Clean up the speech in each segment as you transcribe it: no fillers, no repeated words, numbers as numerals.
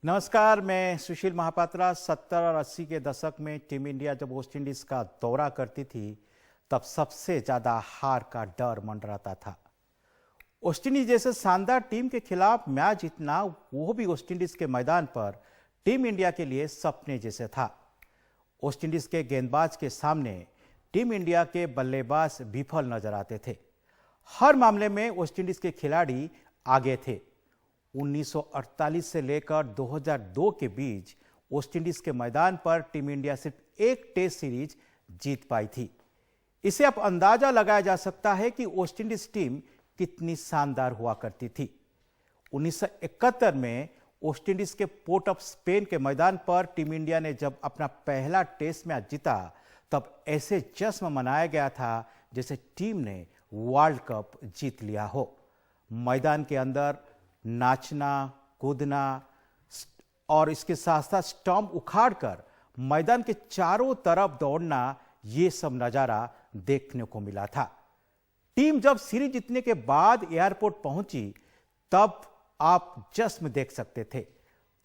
नमस्कार, मैं सुशील महापात्रा। 70 और 80 के दशक में टीम इंडिया जब वेस्ट इंडीज का दौरा करती थी तब सबसे ज्यादा हार का डर मंडराता था। वेस्ट इंडीज जैसे शानदार टीम के खिलाफ मैच जीतना, वो भी वेस्ट इंडीज के मैदान पर, टीम इंडिया के लिए सपने जैसे था। वेस्ट इंडीज के गेंदबाज के सामने टीम इंडिया के बल्लेबाज विफल नजर आते थे। हर मामले में वेस्ट इंडीज के खिलाड़ी आगे थे। 1948 से लेकर 2002 के बीच वेस्ट इंडीज के मैदान पर टीम इंडिया सिर्फ एक टेस्ट सीरीज जीत पाई थी। इसे अब अंदाजा लगाया जा सकता है कि वेस्ट इंडीज टीम कितनी शानदार हुआ करती थी। 1971 में वेस्ट इंडीज के पोर्ट ऑफ स्पेन के मैदान पर टीम इंडिया ने जब अपना पहला टेस्ट मैच जीता, तब ऐसे जश्न मनाया गया था जैसे टीम ने वर्ल्ड कप जीत लिया हो। मैदान के अंदर नाचना, कूदना और इसके साथ साथ स्टंप उखाड़कर मैदान के चारों तरफ दौड़ना, ये सब नजारा देखने को मिला था। टीम जब सीरीज जीतने के बाद एयरपोर्ट पहुंची तब आप जश्न देख सकते थे।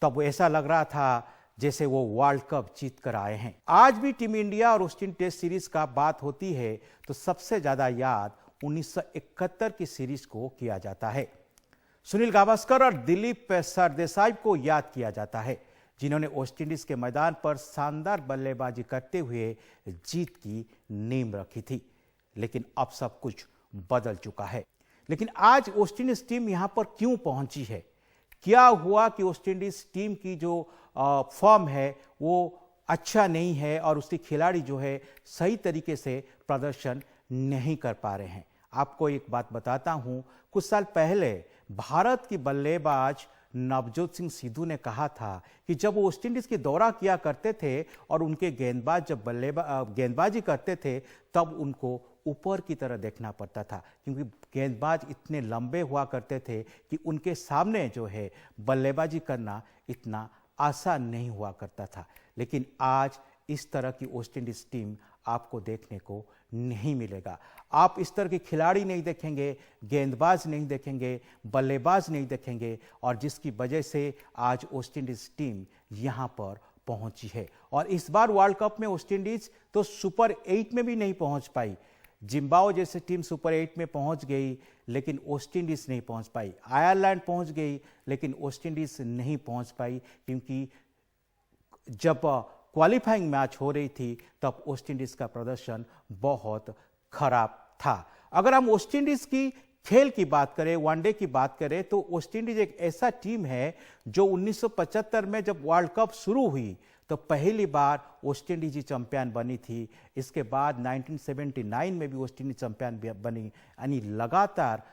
तब ऐसा लग रहा था जैसे वो वर्ल्ड कप जीत कर आए हैं। आज भी टीम इंडिया और वेस्ट इंडीज टेस्ट सीरीज का बात होती है तो सबसे ज्यादा याद 1971 की सीरीज को किया जाता है। सुनील गावस्कर और दिलीप सरदेसाई को याद किया जाता है, जिन्होंने वेस्ट इंडीज के मैदान पर शानदार बल्लेबाजी करते हुए जीत की नींव रखी थी। लेकिन अब सब कुछ बदल चुका है। लेकिन आज वेस्ट इंडीज टीम यहां पर क्यों पहुंची है? क्या हुआ कि वेस्ट इंडीज टीम की जो फॉर्म है वो अच्छा नहीं है और उसके खिलाड़ी जो है सही तरीके से प्रदर्शन नहीं कर पा रहे हैं? आपको एक बात बताता हूं। कुछ साल पहले भारत की बल्लेबाज नवजोत सिंह सिद्धू ने कहा था कि जब वो वेस्ट इंडीज की दौरा किया करते थे और उनके गेंदबाज जब गेंदबाजी करते थे तब उनको ऊपर की तरह देखना पड़ता था, क्योंकि गेंदबाज इतने लंबे हुआ करते थे कि उनके सामने जो है बल्लेबाजी करना इतना आसान नहीं हुआ करता था। लेकिन आज इस तरह की वेस्ट इंडीज टीम आपको देखने को नहीं मिलेगा। आप इस तरह के खिलाड़ी नहीं देखेंगे, गेंदबाज नहीं देखेंगे, बल्लेबाज नहीं देखेंगे, और जिसकी वजह से आज वेस्ट इंडीज टीम यहां पर पहुंची है। और इस बार वर्ल्ड कप में वेस्ट इंडीज तो सुपर 8 में भी नहीं पहुंच पाई। जिम्बाब्वे जैसे टीम सुपर 8 में पहुंच गई, लेकिन वेस्ट इंडीज नहीं पहुंच पाई। आयरलैंड पहुंच गई, लेकिन वेस्ट इंडीज नहीं पहुंच पाई, क्योंकि जब क्वालिफाइंग मैच हो रही थी तब वेस्ट इंडीज का प्रदर्शन बहुत खराब था। अगर हम वेस्ट इंडीज की खेल की बात करें, वनडे की बात करें, तो वेस्ट इंडीज एक ऐसा टीम है जो 1975 में जब वर्ल्ड कप शुरू हुई तो पहली बार वेस्ट इंडीज ही चैंपियन बनी थी। इसके बाद 1979 में भी वेस्ट इंडीज चैंपियन बनी, यानी लगातार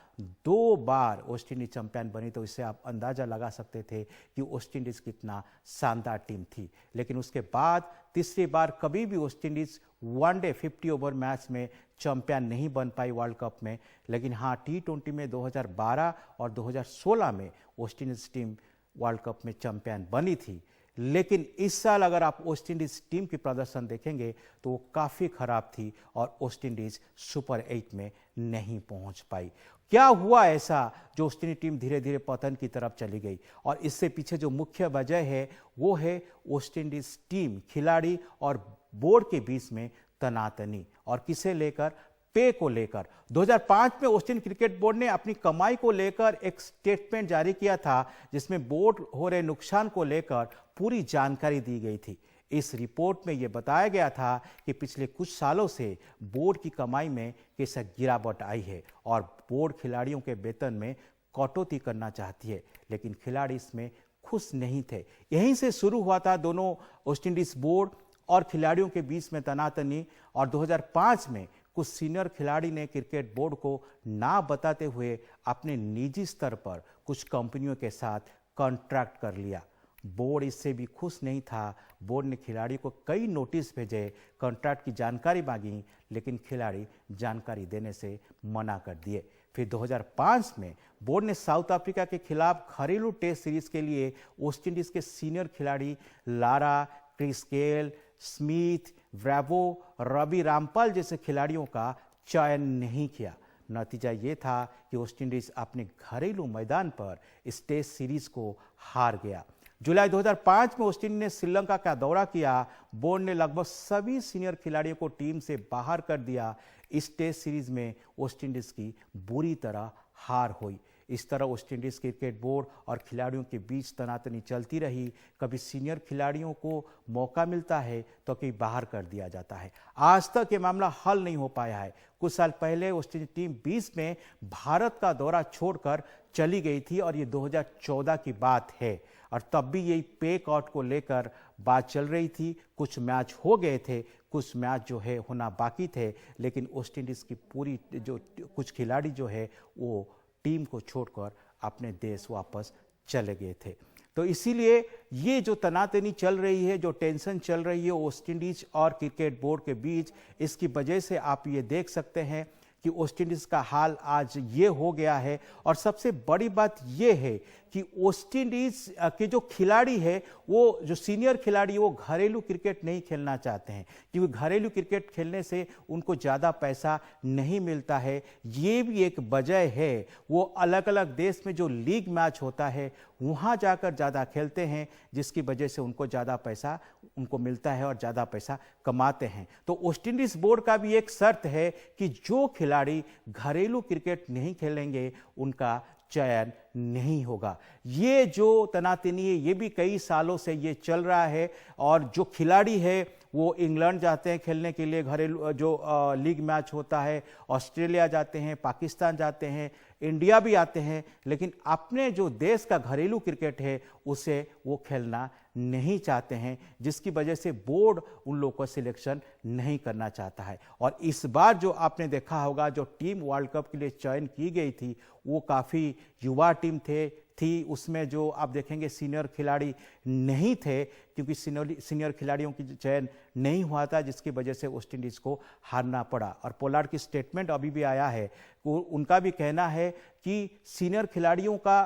2 बार वेस्ट इंडीज चैंपियन बनी। तो इससे आप अंदाजा लगा सकते थे कि वेस्ट इंडीज कितना शानदार टीम थी। लेकिन उसके बाद तीसरी बार कभी भी West Indies one day 50 over match में चैंपियन नहीं बन पाई वर्ल्ड कप में। लेकिन हाँ, T20 में 2012 और 2016 में West Indies team world cup में चैंपियन बनी थी। लेकिन इस साल अगर आप वेस्ट इंडीज टीम की प्रदर्शन देखेंगे तो वो काफी खराब थी और वेस्ट इंडीज सुपर 8 में नहीं पहुंच पाई। क्या हुआ ऐसा जो वेस्ट इंडीज टीम धीरे धीरे पतन की तरफ चली गई? और इससे पीछे जो मुख्य वजह है वो है वेस्ट इंडीज टीम, खिलाड़ी और बोर्ड के बीच में तनातनी। और किसे लेकर? पे को लेकर। 2005 में वेस्ट इंडीज क्रिकेट बोर्ड ने अपनी कमाई को लेकर एक स्टेटमेंट जारी किया था, जिसमें बोर्ड हो रहे नुकसान को लेकर पूरी जानकारी दी गई थी। इस रिपोर्ट में यह बताया गया था कि पिछले कुछ सालों से बोर्ड की कमाई में कैसे गिरावट आई है और बोर्ड खिलाड़ियों के वेतन में कटौती करना चाहती है। लेकिन खिलाड़ी इसमें खुश नहीं थे। यहीं से शुरू हुआ था दोनों वेस्ट इंडीज बोर्ड और खिलाड़ियों के बीच में तनातनी। और 2005 में कुछ सीनियर खिलाड़ी ने क्रिकेट बोर्ड को ना बताते हुए अपने निजी स्तर पर कुछ कंपनियों के साथ कॉन्ट्रैक्ट कर लिया। बोर्ड इससे भी खुश नहीं था। बोर्ड ने खिलाड़ी को कई नोटिस भेजे, कॉन्ट्रैक्ट की जानकारी मांगी, लेकिन खिलाड़ी जानकारी देने से मना कर दिए। फिर 2005 में बोर्ड ने साउथ अफ्रीका के खिलाफ घरेलू टेस्ट सीरीज के लिए वेस्ट इंडीज के सीनियर खिलाड़ी Lara, Chris Gayle, Smith, Bravo, Ravi Rampaul जैसे खिलाड़ियों का चयन नहीं किया। नतीजा ये था कि वेस्ट इंडीज अपने घरेलू मैदान पर इस टेस्ट सीरीज को हार गया। जुलाई 2005 में वेस्ट इंडीज ने श्रीलंका का दौरा किया। बोर्ड ने लगभग सभी सीनियर खिलाड़ियों को टीम से बाहर कर दिया। इस टेस्ट सीरीज में वेस्ट इंडीज की बुरी तरह हार हुई। इस तरह वेस्ट इंडीज क्रिकेट बोर्ड और खिलाड़ियों के बीच तनातनी चलती रही। कभी सीनियर खिलाड़ियों को मौका मिलता है तो कभी बाहर कर दिया जाता है। आज तक ये मामला हल नहीं हो पाया है। कुछ साल पहले वेस्ट इंडीज टीम 20 में भारत का दौरा छोड़कर चली गई थी और ये 2014 की बात है और तब भी यही पेक आउट को लेकर बात चल रही थी। कुछ मैच हो गए थे, कुछ मैच जो है होना बाकी थे, लेकिन वेस्ट इंडीज की पूरी जो कुछ खिलाड़ी जो है वो टीम को छोड़कर अपने देश वापस चले गए थे। तो इसीलिए ये जो तनातनी चल रही है, जो टेंशन चल रही है वेस्ट इंडीज और क्रिकेट बोर्ड के बीच, इसकी वजह से आप ये देख सकते हैं कि वेस्ट इंडीज का हाल आज ये हो गया है। और सबसे बड़ी बात ये है कि वेस्ट इंडीज के जो खिलाड़ी है, वो जो सीनियर खिलाड़ी, वो घरेलू क्रिकेट नहीं खेलना चाहते हैं क्योंकि घरेलू क्रिकेट खेलने से उनको ज़्यादा पैसा नहीं मिलता है। ये भी एक वजह है। वो अलग अलग देश में जो लीग मैच होता है वहाँ जाकर ज़्यादा खेलते हैं, जिसकी वजह से उनको ज़्यादा पैसा उनको मिलता है और ज़्यादा पैसा कमाते हैं। तो वेस्ट इंडीज बोर्ड का भी एक शर्त है कि जो खिलाड़ी घरेलू क्रिकेट नहीं खेलेंगे उनका चयन नहीं होगा। ये जो तनातनी है ये भी कई सालों से ये चल रहा है और जो खिलाड़ी है वो इंग्लैंड जाते हैं खेलने के लिए, घरेलू जो लीग मैच होता है, ऑस्ट्रेलिया जाते हैं, पाकिस्तान जाते हैं, इंडिया भी आते हैं, लेकिन अपने जो देश का घरेलू क्रिकेट है उसे वो खेलना नहीं चाहते हैं, जिसकी वजह से बोर्ड उन लोगों का सिलेक्शन नहीं करना चाहता है। और इस बार जो आपने देखा होगा, जो टीम वर्ल्ड कप के लिए चयन की गई थी वो काफ़ी युवा टीम थी। उसमें जो आप देखेंगे सीनियर खिलाड़ी नहीं थे क्योंकि सीनियर खिलाड़ियों की चयन नहीं हुआ था, जिसकी वजह से वेस्ट इंडीज को हारना पड़ा। और पोलार्ड की स्टेटमेंट अभी भी आया है, उनका भी कहना है कि सीनियर खिलाड़ियों का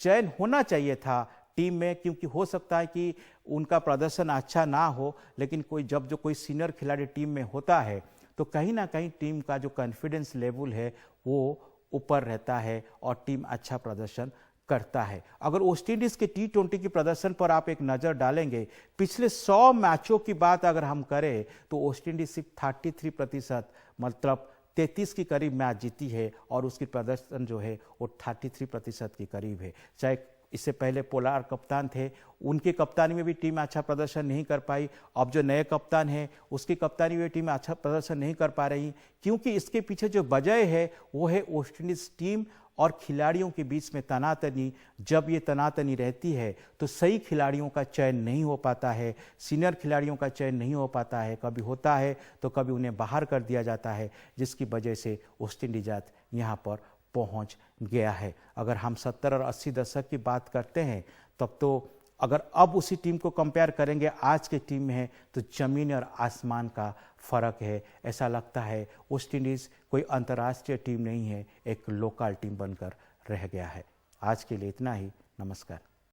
चयन होना चाहिए था टीम में, क्योंकि हो सकता है कि उनका प्रदर्शन अच्छा ना हो, लेकिन जब कोई सीनियर खिलाड़ी टीम में होता है तो कहीं ना कहीं टीम का जो कॉन्फिडेंस लेवल है वो ऊपर रहता है और टीम अच्छा प्रदर्शन करता है। अगर वेस्ट इंडीज के T20 के प्रदर्शन पर आप एक नज़र डालेंगे, पिछले 100 मैचों की बात अगर हम करें तो वेस्ट इंडीज सिर्फ 33%, मतलब 33 के करीब मैच जीती है और उसकी प्रदर्शन जो है वो 33% के करीब है। चाहे इससे पहले पोलार्ड कप्तान थे, उनकी कप्तानी में भी टीम अच्छा प्रदर्शन नहीं कर पाई। अब जो नए कप्तान हैं उसकी कप्तानी में टीम अच्छा प्रदर्शन नहीं कर पा रही, क्योंकि इसके पीछे जो वजह है वो है वेस्ट इंडीज टीम और खिलाड़ियों के बीच में तनातनी। जब ये तनातनी रहती है तो सही खिलाड़ियों का चयन नहीं हो पाता है, सीनियर खिलाड़ियों का चयन नहीं हो पाता है। कभी होता है तो कभी उन्हें बाहर कर दिया जाता है, जिसकी वजह से वेस्ट इंडीज यहाँ पर पहुंच गया है। अगर हम 70 और 80 दशक की बात करते हैं तब तो अगर अब उसी टीम को कंपेयर करेंगे आज के टीम में तो जमीन और आसमान का फर्क है। ऐसा लगता है वेस्ट इंडीज कोई अंतर्राष्ट्रीय टीम नहीं है, एक लोकल टीम बनकर रह गया है। आज के लिए इतना ही। नमस्कार।